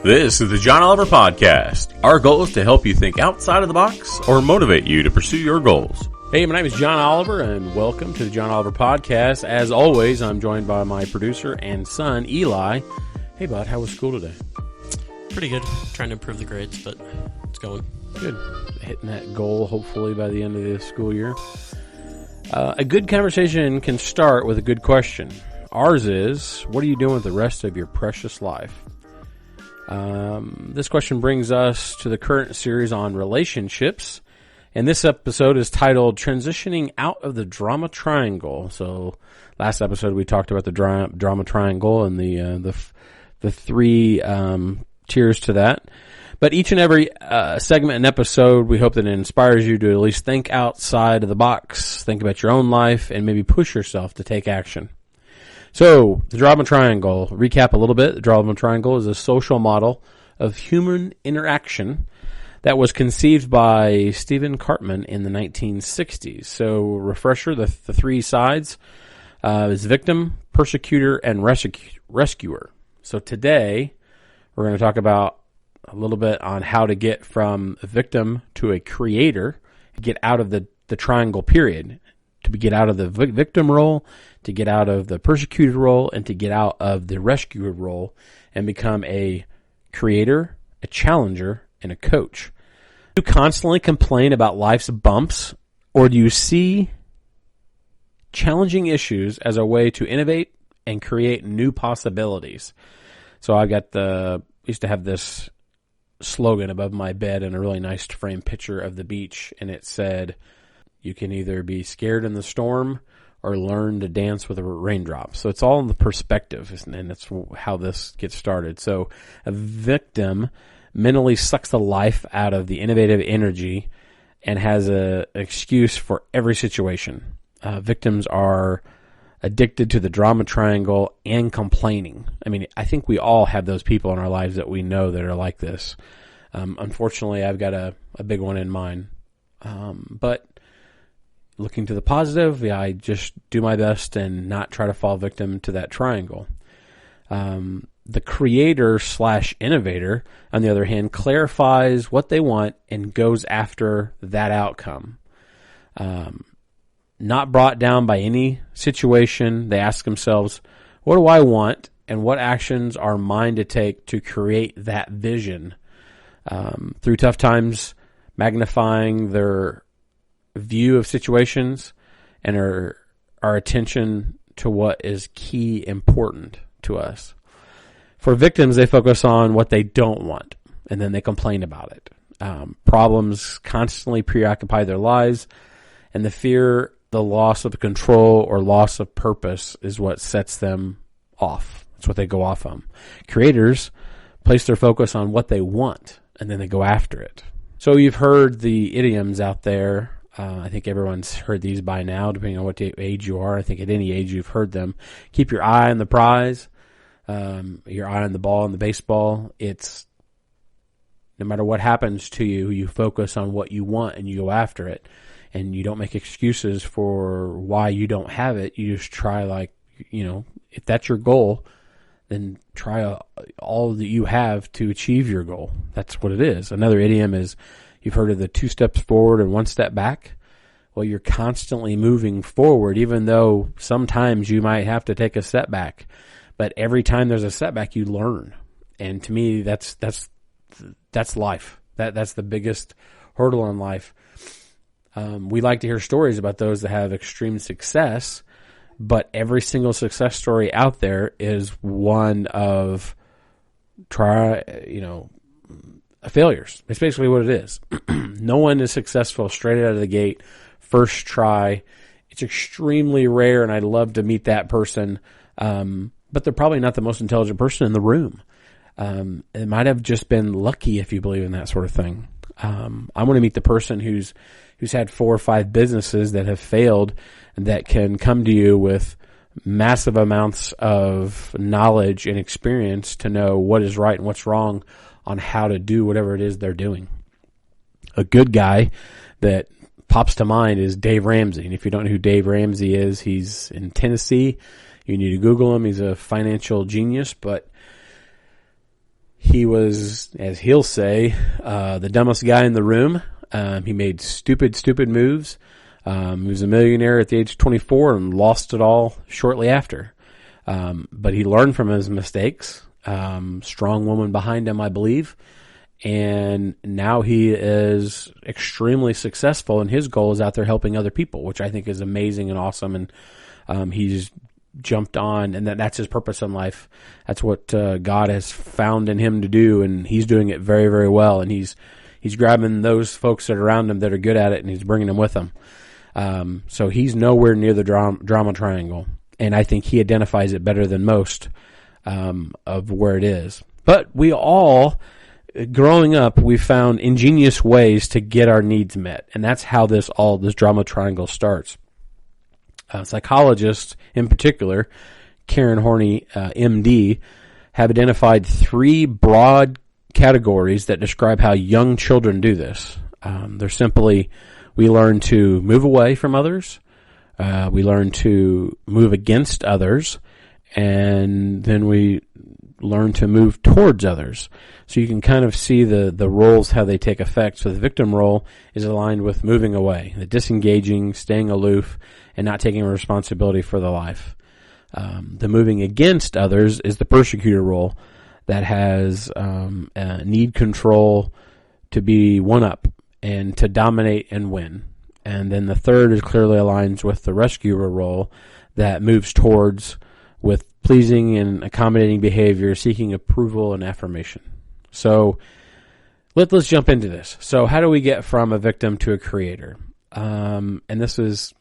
This is the John Oliver Podcast. Our goal is to help you think outside of the box or motivate you to pursue your goals. Hey, my name is John Oliver, and welcome to the John Oliver Podcast. As always, I'm joined by my producer and son, Eli. Hey, bud, how was school today? Pretty good. Trying to improve the grades, but it's going. Good. Hitting that goal, hopefully, by the end of the school year. A good conversation can start with a good question. Ours is, what are you doing with the rest of your precious life? This question brings us to the current series on relationships, and this episode is titled Transitioning Out of the Drama Triangle. So last episode we talked about the drama triangle and the three tiers to that. But each and every segment and episode, we hope that it inspires you to at least think outside of the box, think about your own life, and maybe push yourself to take action. So, the drama triangle, recap a little bit. The drama triangle is a social model of human interaction that was conceived by Stephen Cartman in the 1960s. So, refresher, the three sides is victim, persecutor, and rescuer. So, today, we're going to talk about a little bit on how to get from a victim to a creator, get out of the triangle period, to get out of the victim role, to get out of the persecuted role, and to get out of the rescuer role and become a creator, a challenger, and a coach. Do you constantly complain about life's bumps, or do you see challenging issues as a way to innovate and create new possibilities? So I used to have this slogan above my bed and a really nice framed picture of the beach, and it said, you can either be scared in the storm or learn to dance with a raindrop. So it's all in the perspective, and that's how this gets started. So a victim mentally sucks the life out of the innovative energy and has an excuse for every situation. Victims are addicted to the drama triangle and complaining. I mean, I think we all have those people in our lives that we know that are like this. Unfortunately, I've got a big one in mind. But looking to the positive, I just do my best and not try to fall victim to that triangle. The creator / innovator, on the other hand, clarifies what they want and goes after that outcome. Not brought down by any situation, they ask themselves, what do I want and what actions are mine to take to create that vision? Through tough times, magnifying their view of situations and our attention to what is key important to us. For victims, they focus on what they don't want, and then they complain about it. Problems constantly preoccupy their lives, and the fear, the loss of control or loss of purpose is what sets them off. That's what they go off on. Creators place their focus on what they want, and then they go after it. So you've heard the idioms out there. I think everyone's heard these by now, depending on what age you are. I think at any age you've heard them. Keep your eye on the prize, your eye on the ball and the baseball. It's no matter what happens to you, you focus on what you want and you go after it. And you don't make excuses for why you don't have it. You just try, if that's your goal, then try all that you have to achieve your goal. That's what it is. Another idiom is, you've heard of the 2 steps forward and 1 step back. Well, you're constantly moving forward, even though sometimes you might have to take a setback. But every time there's a setback, you learn. And to me, that's life. That's the biggest hurdle in life. We like to hear stories about those that have extreme success, but every single success story out there is one of failures. It's basically what it is. No one is successful straight out of the gate, first try. It's extremely rare, and I'd love to meet that person, but they're probably not the most intelligent person in the room. It might have just been lucky, if you believe in that sort of thing. I want to meet the person who's had 4 or 5 businesses that have failed and that can come to you with massive amounts of knowledge and experience to know what is right and what's wrong on how to do whatever it is they're doing. A good guy that pops to mind is Dave Ramsey. And if you don't know who Dave Ramsey is, he's in Tennessee. You need to Google him. He's a financial genius, but He was, as he'll say, the dumbest guy in the room. He made stupid moves. He was a millionaire at the age of 24 and lost it all shortly after. But he learned from his mistakes. Strong woman behind him, I believe. And now he is extremely successful, and his goal is out there helping other people, which I think is amazing and awesome. And he's jumped on, and that's his purpose in life. That's what God has found in him to do, and he's doing it very, very well. And he's grabbing those folks that are around him that are good at it, and he's bringing them with him. So he's nowhere near the drama triangle, and I think he identifies it better than most of where it is. But we all, growing up, we found ingenious ways to get our needs met, and that's how this drama triangle starts. Psychologists, in particular, Karen Horney, MD, have identified 3 broad categories that describe how young children do this. They're simply, we learn to move away from others, we learn to move against others, and then we learn to move towards others. So you can kind of see the roles, how they take effect. So the victim role is aligned with moving away, the disengaging, staying aloof, and not taking responsibility for the life. The moving against others is the persecutor role that has need control, to be one up and to dominate and win. And then the third is clearly aligns with the rescuer role that moves towards with pleasing and accommodating behavior, seeking approval and affirmation. So let's jump into this. So how do we get from a victim to a creator? And this is,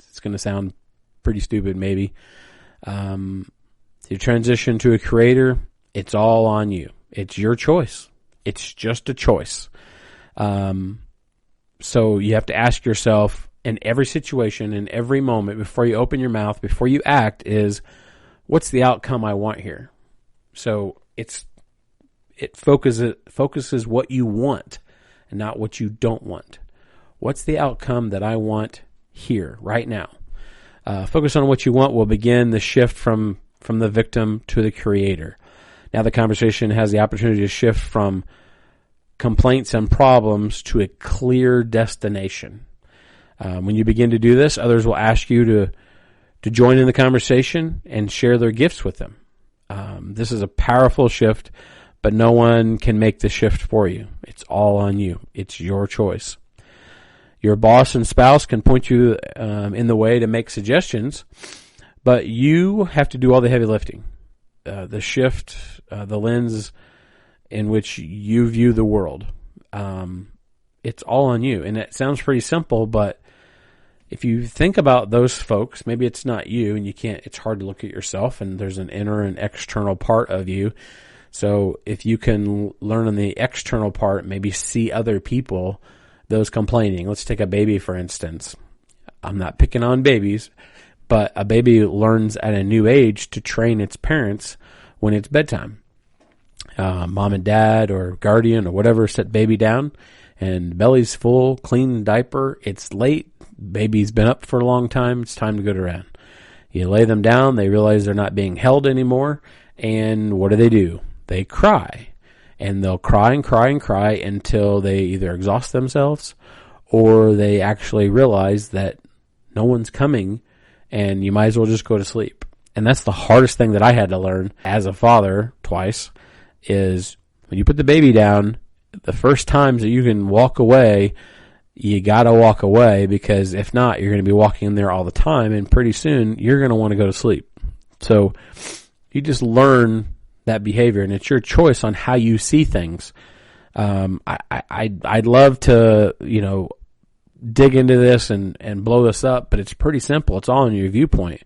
it's going to sound pretty stupid maybe. You transition to a creator, it's all on you. It's your choice. It's just a choice. So you have to ask yourself in every situation, in every moment, before you open your mouth, before you act, is what's the outcome I want here? So it focuses what you want and not what you don't want. What's the outcome that I want here, right now? Focus on what you want will begin the shift from the victim to the creator. Now the conversation has the opportunity to shift from complaints and problems to a clear destination. When you begin to do this, others will ask you to join in the conversation and share their gifts with them. This is a powerful shift, but no one can make the shift for you. It's all on you. It's your choice. Your boss and spouse can point you in the way to make suggestions, but you have to do all the heavy lifting. The shift, the lens in which you view the world. It's all on you. And it sounds pretty simple, but if you think about those folks, maybe it's not you, and it's hard to look at yourself, and there's an inner and external part of you. So if you can learn on the external part, maybe see other people, those complaining. Let's take a baby, for instance. I'm not picking on babies, but a baby learns at a new age to train its parents when it's bedtime. Mom and dad or guardian or whatever set baby down, and belly's full, clean diaper. It's late. Baby's been up for a long time. It's time to go to bed. You lay them down. They realize they're not being held anymore. And what do? They cry. And they'll cry and cry and cry until they either exhaust themselves or they actually realize that no one's coming and you might as well just go to sleep. And that's the hardest thing that I had to learn as a father twice, is when you put the baby down, the first times that you can walk away, you gotta walk away, because if not, you're going to be walking in there all the time, and pretty soon you're going to want to go to sleep. So you just learn that behavior, and it's your choice on how you see things. I'd love to, dig into this and blow this up, but it's pretty simple. It's all in your viewpoint.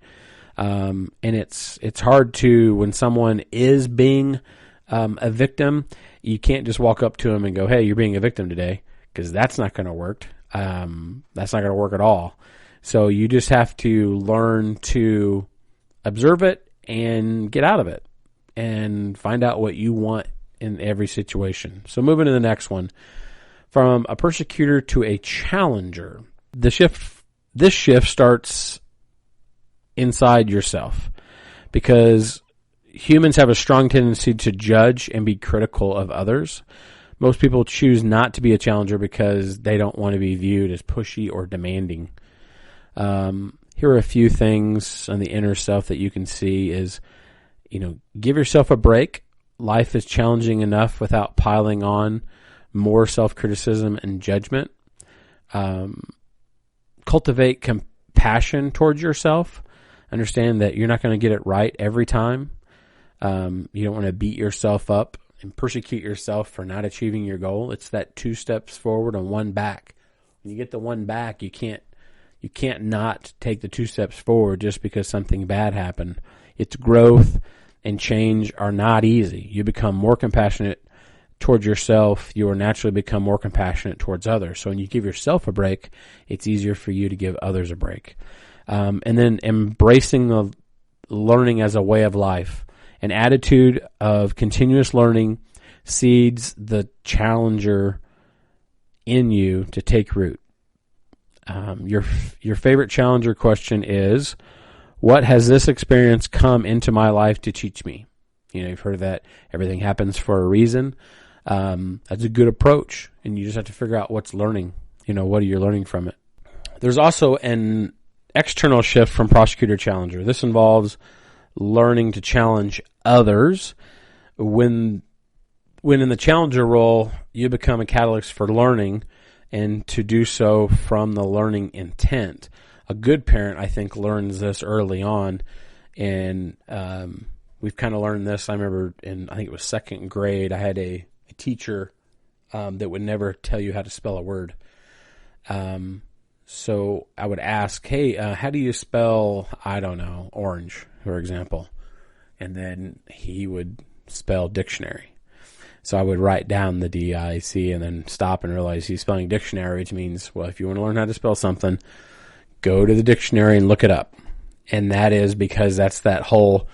And it's hard to, when someone is being a victim, you can't just walk up to them and go, hey, you're being a victim today, because that's not going to work. That's not going to work at all. So you just have to learn to observe it and get out of it and find out what you want in every situation. So moving to the next one, from a persecutor to a challenger. This shift starts inside yourself, because humans have a strong tendency to judge and be critical of others. Most people choose not to be a challenger because they don't want to be viewed as pushy or demanding. Here are a few things on the inner self that you can see is, give yourself a break. Life is challenging enough without piling on more self-criticism and judgment. Cultivate compassion towards yourself. Understand that you're not going to get it right every time. You don't want to beat yourself up and persecute yourself for not achieving your goal. It's that 2 steps forward and 1 back. When you get the 1 back, you can't not take the 2 steps forward just because something bad happened. It's growth and change are not easy. You become more compassionate towards yourself. You will naturally become more compassionate towards others. So when you give yourself a break, it's easier for you to give others a break. And then embracing the learning as a way of life. An attitude of continuous learning seeds the challenger in you to take root. Your favorite challenger question is, what has this experience come into my life to teach me? You've heard of that. Everything happens for a reason. That's a good approach, and you just have to figure out what's learning. What are you learning from it? There's also an external shift from prosecutor challenger. This involves learning to challenge others. When in the challenger role, you become a catalyst for learning, and to do so from the learning intent. A good parent, I think, learns this early on, and we've kind of learned this. I remember I think it was 2nd grade, I had a teacher that would never tell you how to spell a word. So I would ask, hey, how do you spell, I don't know, orange, for example? And then he would spell dictionary. So I would write down the D-I-C and then stop and realize he's spelling dictionary, which means, well, if you want to learn how to spell something, go to the dictionary and look it up. And that is because that's that whole,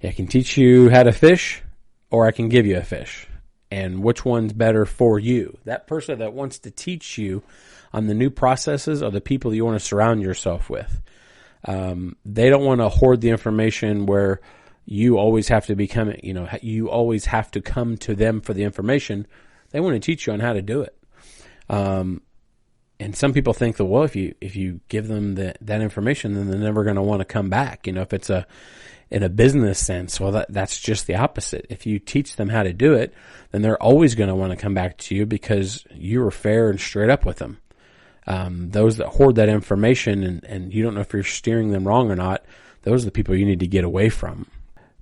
I can teach you how to fish or I can give you a fish. And which one's better for you? That person that wants to teach you on the new processes are the people you want to surround yourself with. They don't want to hoard the information where you always have to become, you always have to come to them for the information. They want to teach you on how to do it. And some people think that, well, if you give them that information, then they're never going to want to come back. If it's in a business sense, well, that's just the opposite. If you teach them how to do it, then they're always going to want to come back to you because you were fair and straight up with them. Those that hoard that information and you don't know if you're steering them wrong or not, those are the people you need to get away from.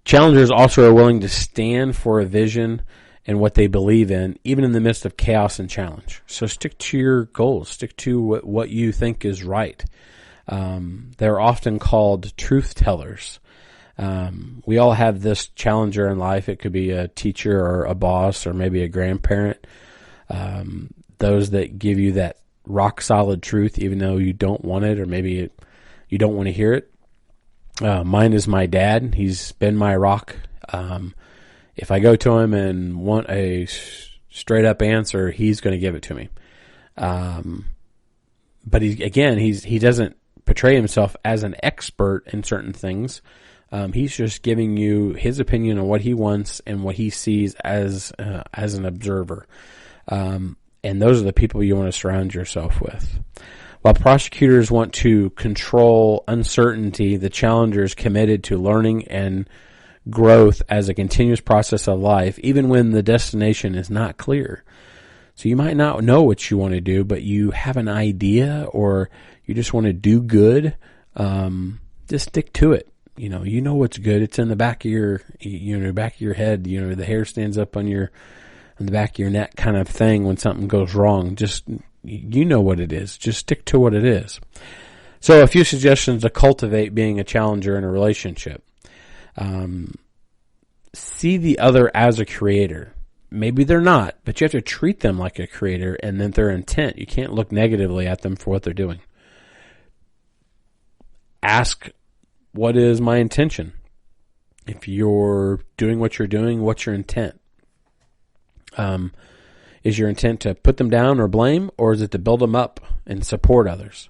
Challengers also are willing to stand for a vision and what they believe in, even in the midst of chaos and challenge. So stick to your goals. Stick to what you think is right. They're often called truth tellers. We all have this challenger in life. It could be a teacher or a boss or maybe a grandparent. Those that give you that rock solid truth, even though you don't want it, or maybe you don't want to hear it. Mine is my dad. He's been my rock. If I go to him and want a straight up answer, he's going to give it to me. But he doesn't portray himself as an expert in certain things. He's just giving you his opinion on what he wants and what he sees as an observer. And those are the people you want to surround yourself with. While prosecutors want to control uncertainty, the challenger is committed to learning and growth as a continuous process of life, even when the destination is not clear. So you might not know what you want to do, but you have an idea or you just want to do good. Just stick to it. You know what's good. It's in the back of your, back of your head. The hair stands up on the back of your neck kind of thing when something goes wrong. Just, you know what it is. Just stick to what it is. So a few suggestions to cultivate being a challenger in a relationship. See the other as a creator. Maybe they're not, but you have to treat them like a creator and then their intent. You can't look negatively at them for what they're doing. Ask, what is my intention? If you're doing what you're doing, what's your intent? Is your intent to put them down or blame, or is it to build them up and support others?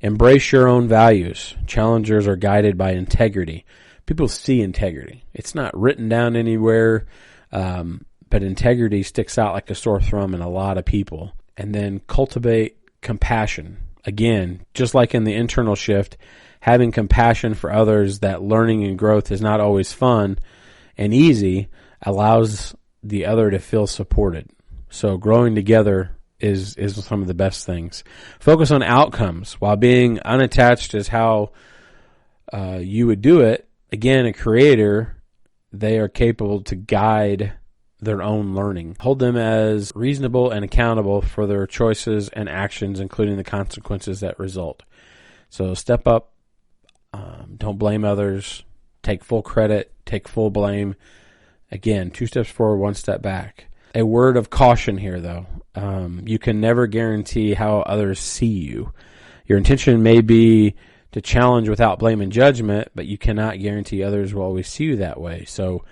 Embrace your own values. Challengers are guided by integrity. people see integrity. It's not written down anywhere, but integrity sticks out like a sore thumb in a lot of people. And then cultivate compassion. Again, just like in the internal shift, having compassion for others, that learning and growth is not always fun and easy, allows the other to feel supported. So growing together is some of the best things. Focus on outcomes while being unattached is how you would do it. Again, a creator, they are capable to guide their own learning. Hold them as reasonable and accountable for their choices and actions, including the consequences that result. So step up. Don't blame others. Take full credit. Take full blame. Again, 2 steps forward, 1 step back. A word of caution here, though. You can never guarantee how others see you. Your intention may be to challenge without blame and judgment, but you cannot guarantee others will always see you that way. So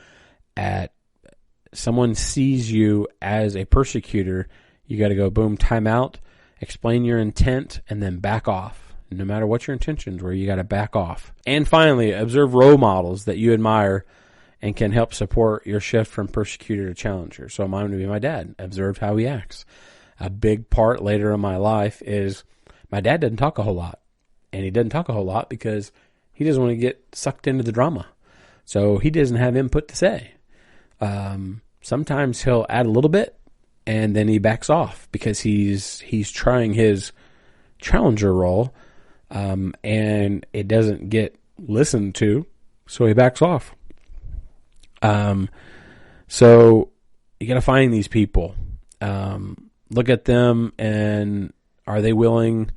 someone sees you as a persecutor, you got to go, boom, time out, explain your intent, and then back off. No matter what your intentions were, you got to back off. And finally, observe role models that you admire and can help support your shift from persecutor to challenger. So mine would be my dad. Observe how he acts. A big part later in my life is my dad doesn't talk a whole lot. And he doesn't talk a whole lot because he doesn't want to get sucked into the drama. So he doesn't have input to say. Sometimes he'll add a little bit and then he backs off because he's trying his challenger role, and it doesn't get listened to, so he backs off. So you got to find these people, look at them, and are they willing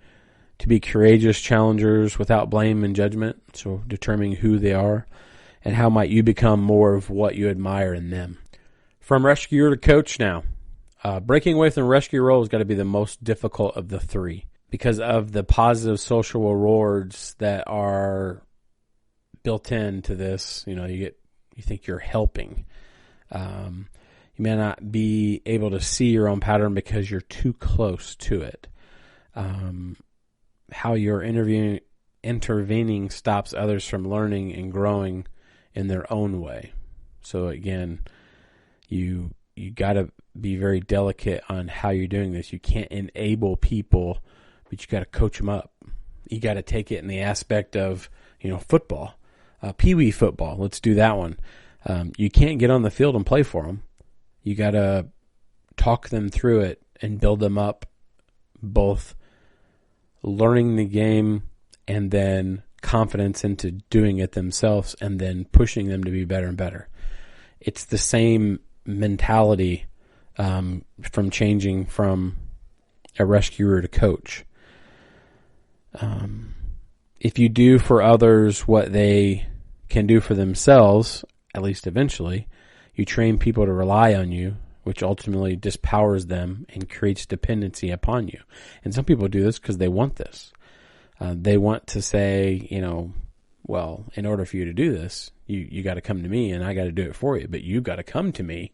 to be courageous challengers without blame and judgment? So determining who they are and how might you become more of what you admire in them. From rescuer to coach now. Breaking away from the rescue role has got to be the most difficult of the three because of the positive social rewards that are built into this. You know, you think you're helping. You may not be able to see your own pattern because you're too close to it. How you're intervening stops others from learning and growing in their own way. So again, you got to be very delicate on how you're doing this. You can't enable people, but you got to coach them up. You got to take it in the aspect of, football, pee-wee football. Let's do that one. You can't get on the field and play for them. You got to talk them through it and build them up, both learning the game and then confidence into doing it themselves and then pushing them to be better and better. It's the same mentality from changing from a rescuer to coach. If you do for others what they can do for themselves, at least eventually, you train people to rely on you, which ultimately dispowers them and creates dependency upon you. And some people do this because they want this. They want to say, well, in order for you to do this, you got to come to me and I got to do it for you, but you got to come to me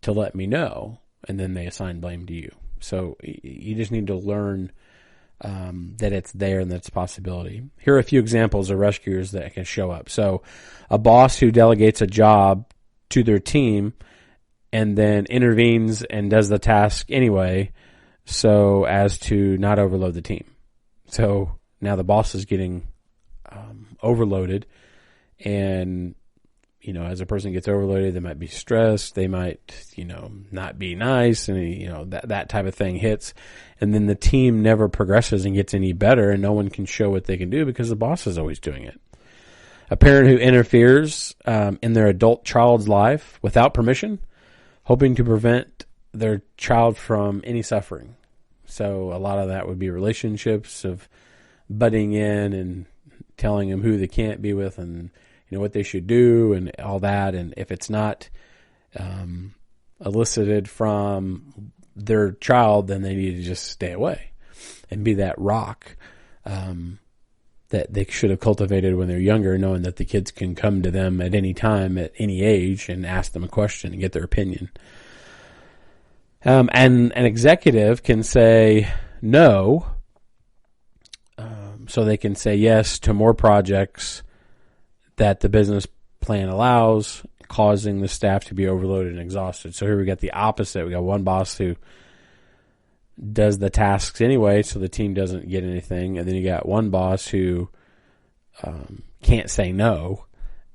to let me know, and then they assign blame to you. So you just need to learn that it's there and that it's a possibility. Here are a few examples of rescuers that can show up. So a boss who delegates a job to their team and then intervenes and does the task anyway so as to not overload the team. So now the boss is getting overloaded, and as a person gets overloaded, they might be stressed, they might not be nice, and that type of thing hits, and then the team never progresses and gets any better, and no one can show what they can do because the boss is always doing it. A parent who interferes in their adult child's life without permission, hoping to prevent their child from any suffering. So a lot of that would be relationships of butting in and telling them who they can't be with and what they should do and all that. And if it's not elicited from their child, then they need to just stay away and be that rock that they should have cultivated when they're younger, knowing that the kids can come to them at any time, at any age, and ask them a question and get their opinion. And an executive can say no, so they can say yes to more projects that the business plan allows, causing the staff to be overloaded and exhausted. So here we got the opposite. We got one boss who does the tasks anyway, so the team doesn't get anything. And then you got one boss who can't say no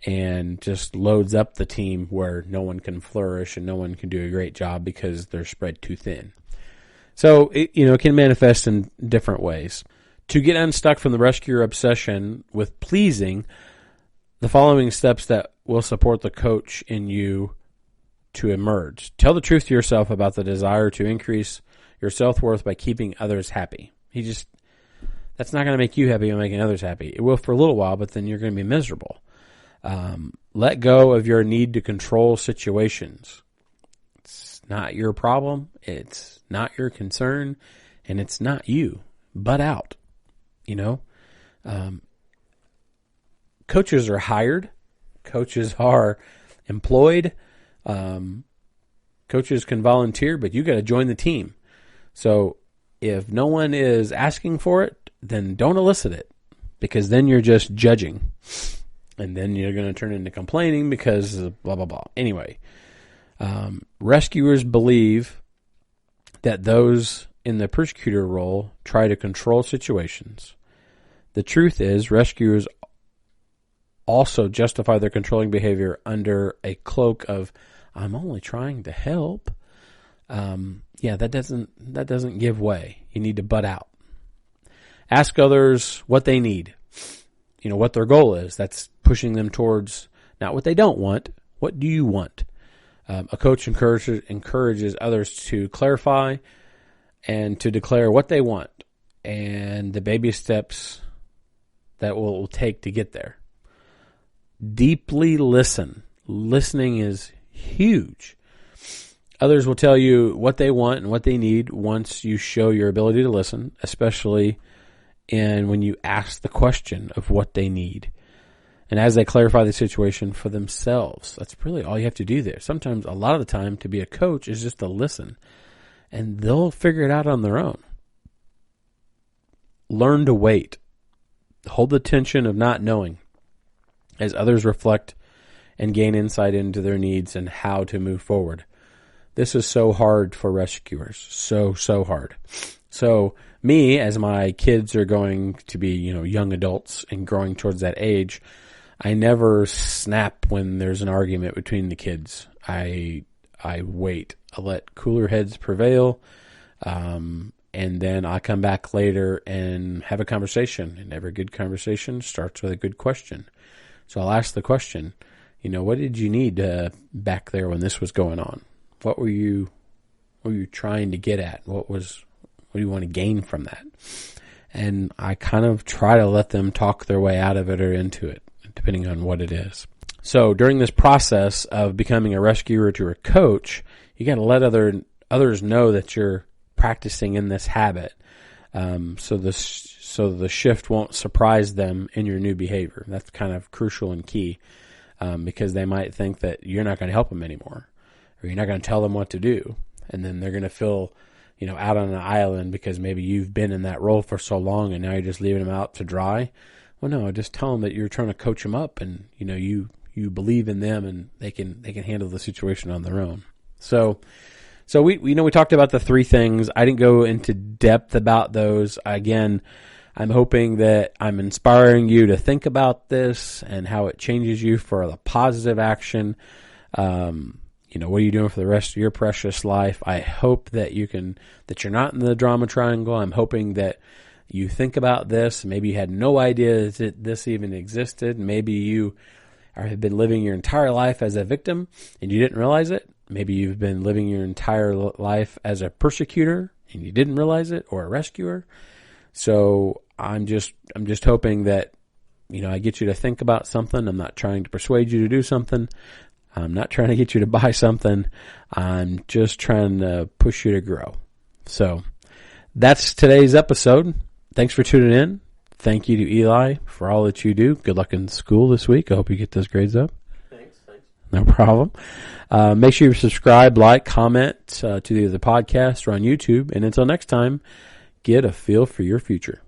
and just loads up the team where no one can flourish and no one can do a great job because they're spread too thin. So it can manifest in different ways. To get unstuck from the rescuer obsession with pleasing, the following steps that will support the coach in you to emerge. Tell the truth to yourself about the desire to increase your self-worth by keeping others happy. That's not going to make you happy by making others happy. It will for a little while, but then you're going to be miserable. Let go of your need to control situations. It's not your problem. It's not your concern, and it's not you. Butt out. Coaches are hired. Coaches are employed. Coaches can volunteer, but you got to join the team. So if no one is asking for it, then don't elicit it, because then you're just judging. And then you're going to turn into complaining because of blah, blah, blah. Anyway, rescuers believe that those in the persecutor role try to control situations. The truth is, rescuers also justify their controlling behavior under a cloak of, I'm only trying to help. That doesn't give way. You need to butt out. Ask others what they need. What their goal is. That's pushing them towards not what they don't want. What do you want? A coach encourages others to clarify and to declare what they want and the baby steps that will take to get there. Deeply listen. Listening is huge. Others will tell you what they want and what they need once you show your ability to listen, especially when you ask the question of what they need. And as they clarify the situation for themselves, that's really all you have to do there. Sometimes, a lot of the time, to be a coach is just to listen, and they'll figure it out on their own. Learn to wait. Hold the tension of not knowing as others reflect and gain insight into their needs and how to move forward. This is so hard for rescuers. So hard. So me, as my kids are going to be, young adults and growing towards that age, I never snap when there's an argument between the kids. I wait. I let cooler heads prevail. And then I come back later and have a conversation. And every good conversation starts with a good question. So I'll ask the question, what did you need back there when this was going on? What were you trying to get at? What do you want to gain from that? And I kind of try to let them talk their way out of it or into it, depending on what it is. So during this process of becoming a rescuer to a coach, you got to let others know that you're practicing in this habit, so the shift won't surprise them in your new behavior. That's kind of crucial and key, because they might think that you're not going to help them anymore, or you're not going to tell them what to do, and then they're going to feel out on an island because maybe you've been in that role for so long and now you're just leaving them out to dry. Well, no, just tell them that you're trying to coach them up, and you believe in them, and they can handle the situation on their own. So we talked about the three things. I didn't go into depth about those. Again, I'm hoping that I'm inspiring you to think about this and how it changes you for the positive action. What are you doing for the rest of your precious life? I hope that that you're not in the drama triangle. I'm hoping that you think about this. Maybe you had no idea that this even existed. Maybe you have been living your entire life as a victim and you didn't realize it. Maybe you've been living your entire life as a persecutor and you didn't realize it, or a rescuer. So I'm just hoping that, I get you to think about something. I'm not trying to persuade you to do something. I'm not trying to get you to buy something. I'm just trying to push you to grow. So that's today's episode. Thanks for tuning in. Thank you to Eli for all that you do. Good luck in school this week. I hope you get those grades up. Thanks. No problem. Make sure you subscribe, like, comment to either the podcast or on YouTube. And until next time, get a feel for your future.